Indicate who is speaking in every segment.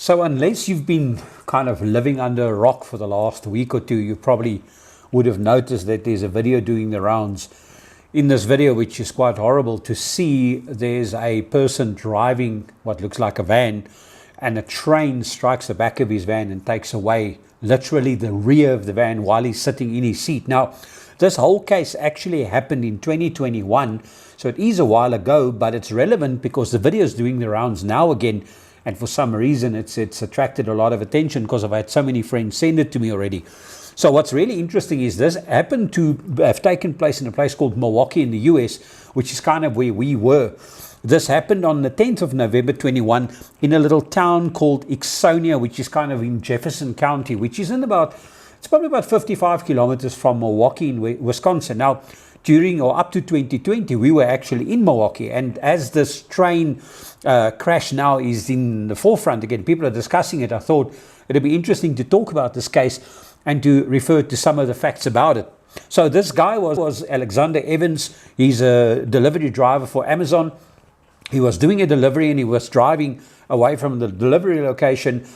Speaker 1: So unless you've been kind of living under a rock for the last week or two, you probably would have noticed that there's a video doing the rounds. In this video, which is quite horrible to see, there's a person driving what looks like a van, and a train strikes the back of his van and takes away literally the rear of the van while he's sitting in his seat. Now, this whole case actually happened in 2021, so it is a while ago, but it's relevant because the video is doing the rounds now again. And for some reason, it's attracted a lot of attention because I've had so many friends send it to me already. So what's really interesting is this happened to have taken place in a place called Milwaukee in the US, which is kind of where we were. This happened on the 10th of November 21 in a little town called Ixonia, which is kind of in Jefferson County, which is it's probably about 55 kilometers from Milwaukee in Wisconsin. Now, during or up to 2020, we were actually in Milwaukee. And as this train crash now is in the forefront again, people are discussing it, I thought it'd be interesting to talk about this case and to refer to some of the facts about it. So this guy was Alexander Evans. He's a delivery driver for Amazon. He was doing a delivery and he was driving away from the delivery location.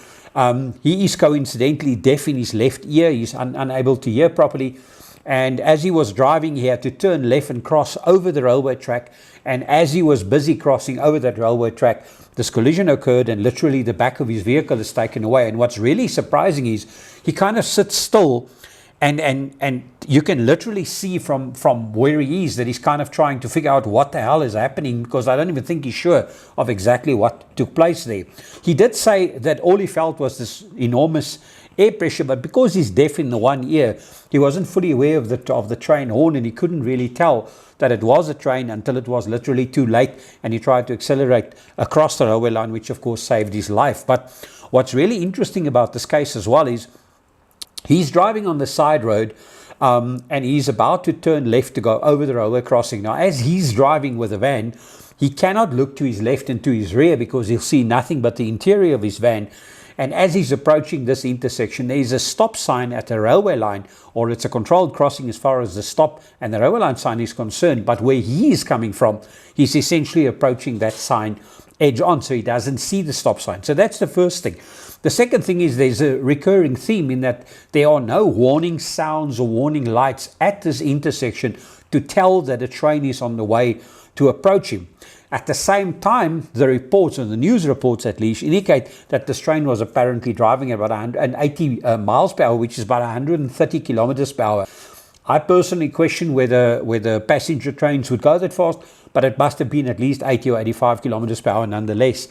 Speaker 1: He is coincidentally deaf in his left ear. He's unable to hear properly. And as he was driving, he had to turn left and cross over the railway track. And as he was busy crossing over that railway track, this collision occurred and literally the back of his vehicle is taken away. And what's really surprising is he kind of sits still and you can literally see from where he is that he's kind of trying to figure out what the hell is happening, because I don't even think he's sure of exactly what took place there. He did say that all he felt was this enormous air pressure, but because he's deaf in the one ear, he wasn't fully aware of the train horn, and he couldn't really tell that it was a train until it was literally too late, and he tried to accelerate across the railway line, which of course saved his life. But what's really interesting about this case as well is he's driving on the side road and he's about to turn left to go over the railway crossing. Now, as he's driving with a van, he cannot look to his left and to his rear because he'll see nothing but the interior of his van. And as he's approaching this intersection, there's a stop sign at the railway line, or it's a controlled crossing as far as the stop and the railway line sign is concerned. But where he is coming from, he's essentially approaching that sign edge on, so he doesn't see the stop sign. So that's the first thing. The second thing is there's a recurring theme in that there are no warning sounds or warning lights at this intersection to tell that a train is on the way to approach him. At the same time, the reports, and the news reports at least, indicate that this train was apparently driving at about 180 miles per hour, which is about 130 kilometers per hour. I personally question whether passenger trains would go that fast, but it must have been at least 80 or 85 kilometers per hour nonetheless.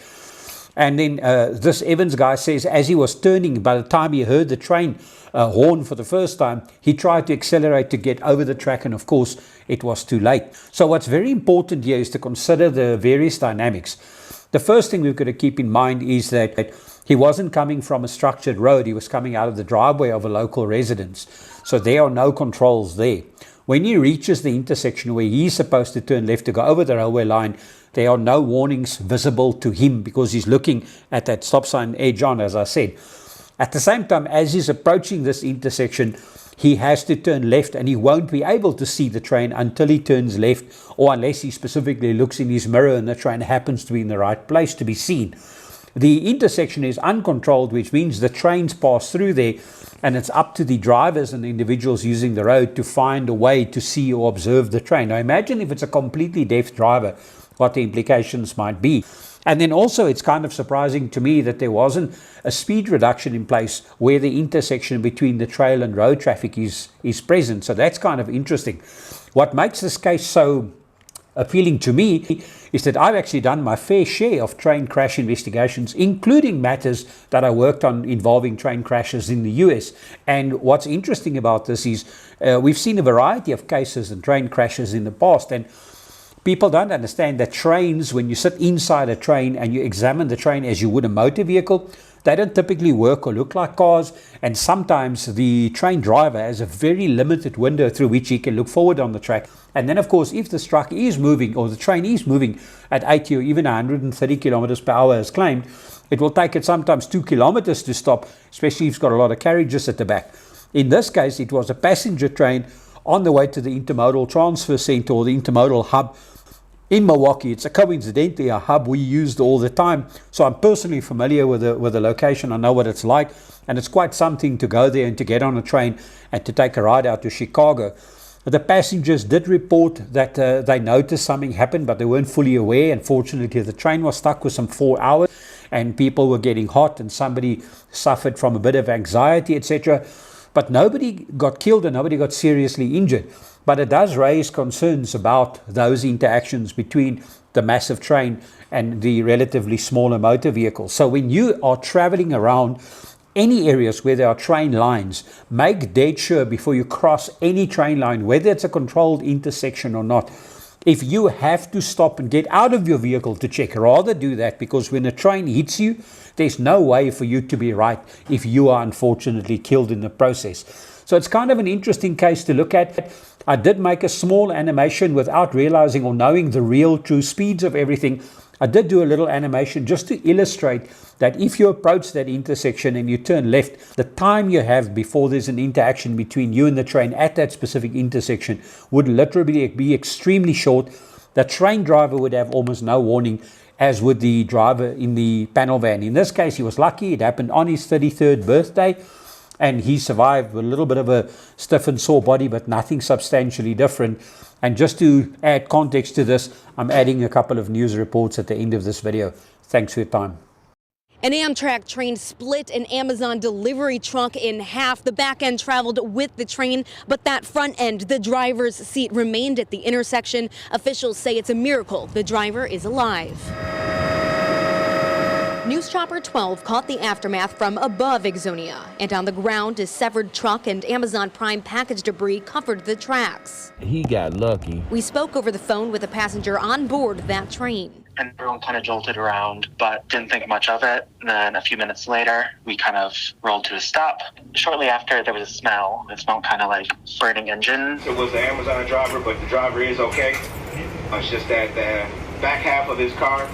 Speaker 1: And then this Evans guy says as he was turning, by the time he heard the train horn for the first time, he tried to accelerate to get over the track, and of course it was too late. So what's very important here is to consider the various dynamics. The first thing we've got to keep in mind is that he wasn't coming from a structured road. He was coming out of the driveway of a local residence. So there are no controls there. When he reaches the intersection where he's supposed to turn left to go over the railway line, there are no warnings visible to him because he's looking at that stop sign edge on, as I said. At the same time, as he's approaching this intersection, he has to turn left, and he won't be able to see the train until he turns left, or unless he specifically looks in his mirror and the train happens to be in the right place to be seen. The intersection is uncontrolled, which means the trains pass through there, and it's up to the drivers and the individuals using the road to find a way to see or observe the train. Now imagine if it's a completely deaf driver, what the implications might be. And then also it's kind of surprising to me that there wasn't a speed reduction in place where the intersection between the trail and road traffic is present. So that's kind of interesting. What makes this case so appealing to me is that I've actually done my fair share of train crash investigations, including matters that I worked on involving train crashes in the US. And what's interesting about this is we've seen a variety of cases and train crashes in the past, and people don't understand that trains, when you sit inside a train and you examine the train as you would a motor vehicle, they don't typically work or look like cars, and sometimes the train driver has a very limited window through which he can look forward on the track. And then of course, if the truck is moving or the train is moving at 80 or even 130 kilometers per hour as claimed, it will take it sometimes 2 kilometers to stop, especially if it's got a lot of carriages at the back. In this case, it was a passenger train on the way to the intermodal transfer center or the intermodal hub, in Milwaukee. It's coincidentally a hub we used all the time, so I'm personally familiar with the location. I know what it's like, and it's quite something to go there and to get on a train and to take a ride out to Chicago. The passengers did report that they noticed something happened, but they weren't fully aware. Unfortunately, the train was stuck for some 4 hours, and people were getting hot, and somebody suffered from a bit of anxiety, etc. But nobody got killed and nobody got seriously injured. But it does raise concerns about those interactions between the massive train and the relatively smaller motor vehicle. So when you are traveling around any areas where there are train lines, make dead sure before you cross any train line, whether it's a controlled intersection or not. If you have to stop and get out of your vehicle to check, rather do that, because when a train hits you, there's no way for you to be right if you are unfortunately killed in the process. So it's kind of an interesting case to look at. I did make a small animation without realizing or knowing the real true speeds of everything. I did do a little animation just to illustrate that if you approach that intersection and you turn left, the time you have before there's an interaction between you and the train at that specific intersection would literally be extremely short. The train driver would have almost no warning, as would the driver in the panel van. In this case, he was lucky. It happened on his 33rd birthday, and he survived with a little bit of a stiff and sore body, but nothing substantially different. And just to add context to this, I'm adding a couple of news reports at the end of this video. Thanks for your time.
Speaker 2: An Amtrak train split an Amazon delivery truck in half. The back end traveled with the train, but that front end, the driver's seat, remained at the intersection. Officials say it's a miracle the driver is alive. News Chopper 12 caught the aftermath from above Ixonia, and on the ground, a severed truck and Amazon Prime package debris covered the tracks.
Speaker 3: He got lucky.
Speaker 2: We spoke over the phone with a passenger on board that train.
Speaker 4: And everyone kind of jolted around, but didn't think much of it. And then a few minutes later, we kind of rolled to a stop. Shortly after, there was a smell. It smelled kind of like burning engine.
Speaker 5: It was the Amazon driver, but the driver is okay. It's just that the back half of his car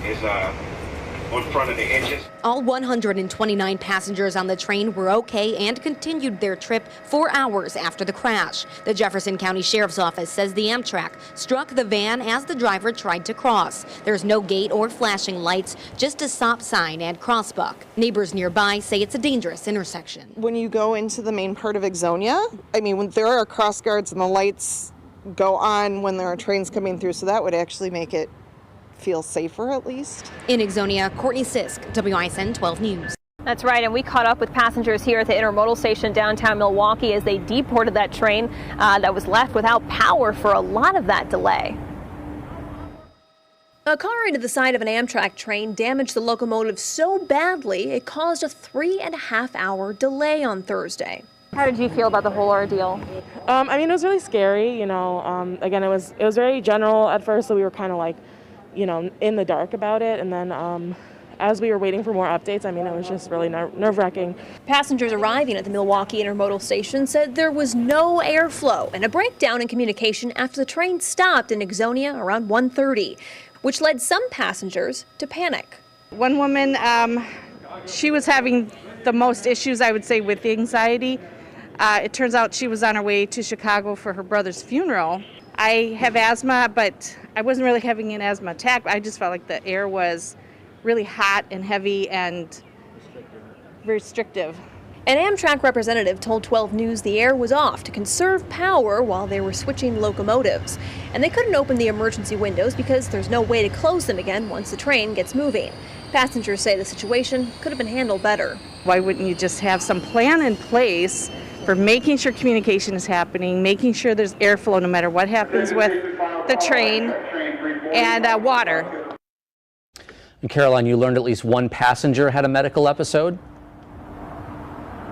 Speaker 5: is on front of the engine.
Speaker 2: All 129 passengers on the train were okay and continued their trip 4 hours after the crash. The Jefferson County Sheriff's Office says the Amtrak struck the van as the driver tried to cross. There's no gate or flashing lights, just a stop sign and crossbuck. Neighbors nearby say it's a dangerous intersection.
Speaker 6: When you go into the main part of Ixonia, I mean, when there are cross guards and the lights go on when there are trains coming through, so that would actually make it feel safer, at least.
Speaker 2: In Ixonia, Courtney Sisk, WISN 12 News.
Speaker 7: That's right, and we caught up with passengers here at the intermodal station downtown Milwaukee as they deported that train that was left without power for a lot of that delay. A car into the side of an Amtrak train damaged the locomotive so badly it caused a 3.5-hour delay on Thursday. How did you feel about the whole ordeal?
Speaker 8: I mean, it was really scary, you know. Again, it was very general at first, so we were kind of like, you know, in the dark about it. And then as we were waiting for more updates, I mean, it was just really nerve-wracking.
Speaker 7: Passengers arriving at the Milwaukee intermodal station said there was no airflow and a breakdown in communication after the train stopped in Ixonia around 1:30, which led some passengers to panic.
Speaker 9: One woman, she was having the most issues, I would say, with the anxiety. It turns out she was on her way to Chicago for her brother's funeral. I have asthma, but I wasn't really having an asthma attack. I just felt like the air was really hot and heavy and restrictive.
Speaker 7: An Amtrak representative told 12 News the air was off to conserve power while they were switching locomotives. And they couldn't open the emergency windows because there's no way to close them again once the train gets moving. Passengers say the situation could have been handled better.
Speaker 9: Why wouldn't you just have some plan in place for making sure communication is happening, making sure there's airflow no matter what happens with the train, and water.
Speaker 10: And Caroline, you learned at least one passenger had a medical episode?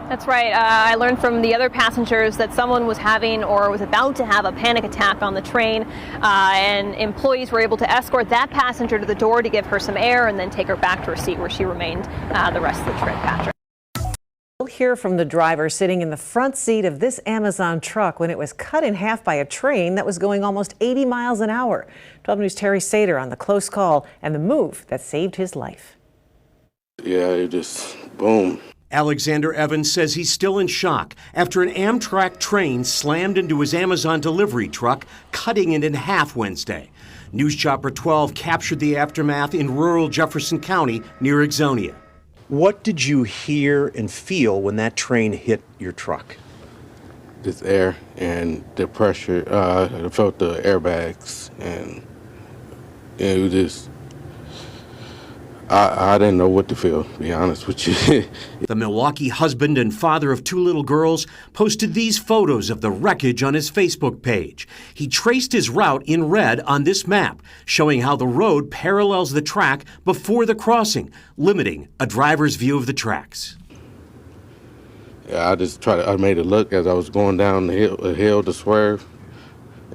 Speaker 7: That's right. I learned from the other passengers that someone was having or was about to have a panic attack on the train, and employees were able to escort that passenger to the door to give her some air and then take her back to her seat where she remained the rest of the trip, Patrick.
Speaker 11: We'll hear from the driver sitting in the front seat of this Amazon truck when it was cut in half by a train that was going almost 80 miles an hour. 12 News' Terry Sater on the close call and the move that saved his life.
Speaker 12: Yeah, it just boom.
Speaker 3: Alexander Evans says he's still in shock after an Amtrak train slammed into his Amazon delivery truck, cutting it in half Wednesday. News Chopper 12 captured the aftermath in rural Jefferson County near Ixonia.
Speaker 12: What did you hear and feel when that train hit your truck?
Speaker 13: This air and the pressure. I felt the airbags, and it was just, I didn't know what to feel, to be honest with you.
Speaker 3: The Milwaukee husband and father of 2 little girls posted these photos of the wreckage on his Facebook page. He traced his route in red on this map, showing how the road parallels the track before the crossing, limiting a driver's view of the tracks.
Speaker 13: Yeah, I made a look as I was going down the hill to swerve,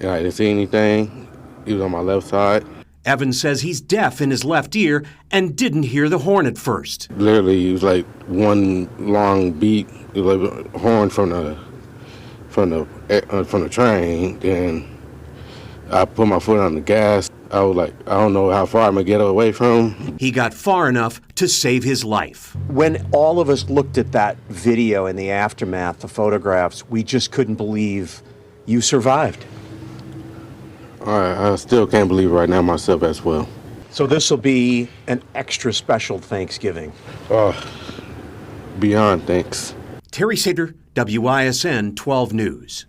Speaker 13: and I didn't see anything. He was on my left side.
Speaker 3: Evans says he's deaf in his left ear and didn't hear the horn at first.
Speaker 13: Literally, it was like one long beat, it was like a horn from the train. Then I put my foot on the gas. I was like, I don't know how far I'm gonna get away from him.
Speaker 3: He got far enough to save his life.
Speaker 12: When all of us looked at that video in the aftermath, the photographs, we just couldn't believe you survived.
Speaker 13: I still can't believe it right now myself as well.
Speaker 12: So this will be an extra special Thanksgiving.
Speaker 13: Beyond thanks.
Speaker 3: Terry Sater, WISN 12 News.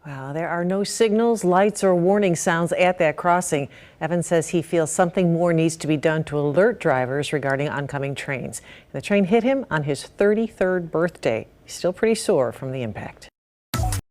Speaker 11: Wow, there are no signals, lights, or warning sounds at that crossing. Evans says he feels something more needs to be done to alert drivers regarding oncoming trains. The train hit him on his 33rd birthday. He's still pretty sore from the impact.